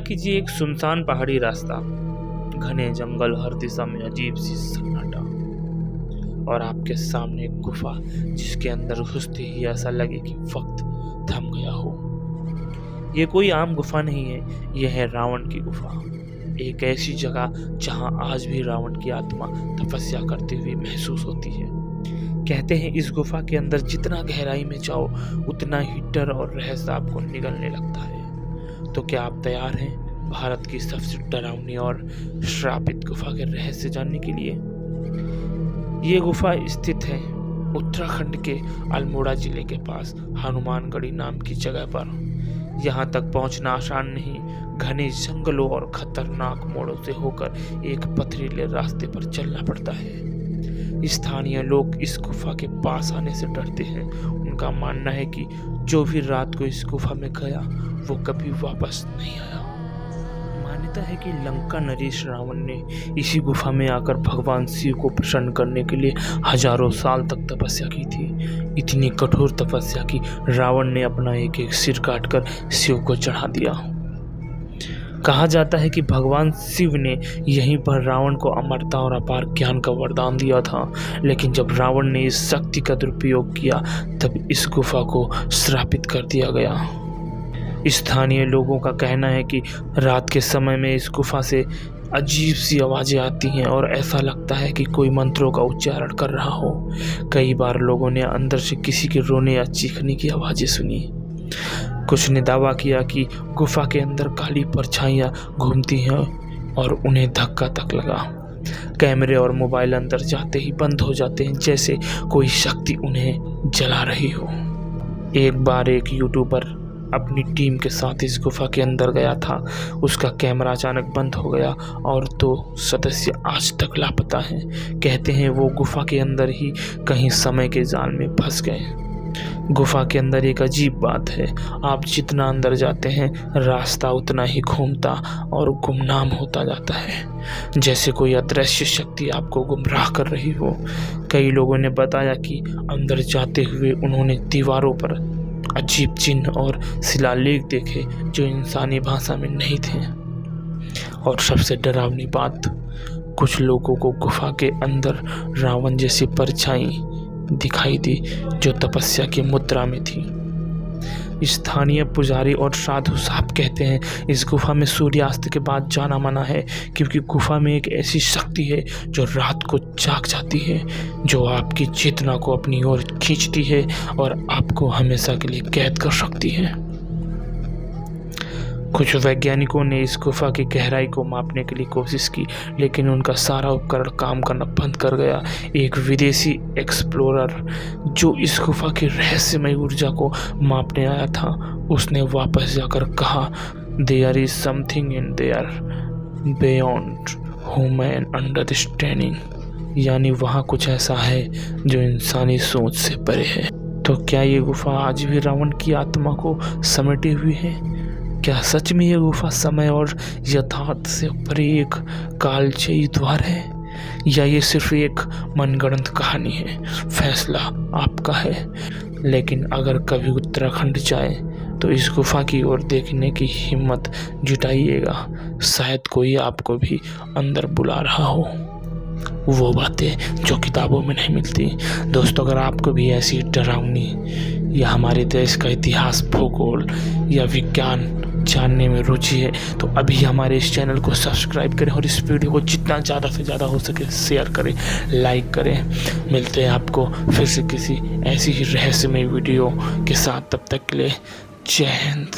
कीजिए एक सुनसान पहाड़ी रास्ता, घने जंगल, हर दिशा में अजीब सी सन्नाटा, और आपके सामने एक गुफा जिसके अंदर घुसते ही ऐसा लगे कि वक्त थम गया हो। ये कोई आम गुफा नहीं है, यह है रावण की गुफा। एक ऐसी जगह जहां आज भी रावण की आत्मा तपस्या करती हुई महसूस होती है। कहते हैं इस गुफा के अंदर जितना गहराई में जाओ उतना ही डर और रहस्य आपको निगलने लगता है। तो क्या आप तैयार हैं भारत की सबसे डरावनी और श्रापित गुफा के रहस्य जानने के लिए? ये गुफा स्थित है उत्तराखंड के अल्मोड़ा जिले के पास हनुमानगढ़ी नाम की जगह पर। यहाँ तक पहुँचना आसान नहीं, घने जंगलों और खतरनाक मोड़ों से होकर एक पथरीले रास्ते पर चलना पड़ता है। स्थानीय लोग इस गुफा के पास आने से डरते हैं। उनका मानना है कि जो भी रात को इस गुफा में गया वो कभी वापस नहीं आया। मान्यता है कि लंका नरेश रावण ने इसी गुफा में आकर भगवान शिव को प्रसन्न करने के लिए हजारों साल तक तपस्या की थी। इतनी कठोर तपस्या की रावण ने अपना एक एक सिर काटकर शिव को चढ़ा दिया। कहा जाता है कि भगवान शिव ने यहीं पर रावण को अमरता और अपार ज्ञान का वरदान दिया था, लेकिन जब रावण ने इस शक्ति का दुरुपयोग किया तब इस गुफा को श्रापित कर दिया गया। स्थानीय लोगों का कहना है कि रात के समय में इस गुफा से अजीब सी आवाज़ें आती हैं और ऐसा लगता है कि कोई मंत्रों का उच्चारण कर रहा हो। कई बार लोगों ने अंदर से किसी के रोने या चीखने की आवाज़ें सुनी। कुछ ने दावा किया कि गुफा के अंदर काली परछाइयाँ घूमती हैं और उन्हें धक्का तक लगा। कैमरे और मोबाइल अंदर जाते ही बंद हो जाते हैं, जैसे कोई शक्ति उन्हें जला रही हो। एक बार एक यूट्यूबर अपनी टीम के साथ इस गुफा के अंदर गया था। उसका कैमरा अचानक बंद हो गया और 2 सदस्य आज तक लापता हैं। कहते हैं वो गुफा के अंदर ही कहीं समय के जाल में फंस गए। गुफा के अंदर एक अजीब बात है, आप जितना अंदर जाते हैं रास्ता उतना ही घूमता और गुमनाम होता जाता है, जैसे कोई अदृश्य शक्ति आपको गुमराह कर रही हो। कई लोगों ने बताया कि अंदर जाते हुए उन्होंने दीवारों पर अजीब चिन्ह और शिलालेख देखे जो इंसानी भाषा में नहीं थे। और सबसे डरावनी बात, कुछ लोगों को गुफा के अंदर रावण जैसी परछाई दिखाई दी जो तपस्या की मुद्रा में थी। स्थानीय पुजारी और साधु साहब कहते हैं इस गुफा में सूर्यास्त के बाद जाना मना है, क्योंकि गुफा में एक ऐसी शक्ति है जो रात को जाग जाती है, जो आपकी चेतना को अपनी ओर खींचती है और आपको हमेशा के लिए कैद कर सकती है। कुछ वैज्ञानिकों ने इस गुफा की गहराई को मापने के लिए कोशिश की, लेकिन उनका सारा उपकरण काम करना बंद कर गया। एक विदेशी एक्सप्लोरर जो इस गुफा की रहस्यमय ऊर्जा को मापने आया था, उसने वापस जाकर कहा, there is something in there beyond human understanding, यानी वहाँ कुछ ऐसा है जो इंसानी सोच से परे है। तो क्या ये गुफा आज भी रावण की आत्मा को समेटे हुई है? क्या सच में यह गुफा समय और यथार्थ से परे एक कालजयी द्वार है, या ये सिर्फ एक मनगढ़ंत कहानी है? फैसला आपका है। लेकिन अगर कभी उत्तराखंड जाए तो इस गुफा की ओर देखने की हिम्मत जुटाइएगा, शायद कोई आपको भी अंदर बुला रहा हो। वो बातें जो किताबों में नहीं मिलती। दोस्तों, अगर आपको भी ऐसी डरावनी या हमारे देश का इतिहास, भूगोल या विज्ञान जानने में रुचि है तो अभी हमारे इस चैनल को सब्सक्राइब करें और इस वीडियो को जितना ज़्यादा से ज़्यादा हो सके शेयर करें, लाइक करें। मिलते हैं आपको फिर से किसी ऐसी ही रहस्यमय वीडियो के साथ। तब तक के लिए जय हिंद,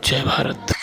जय भारत।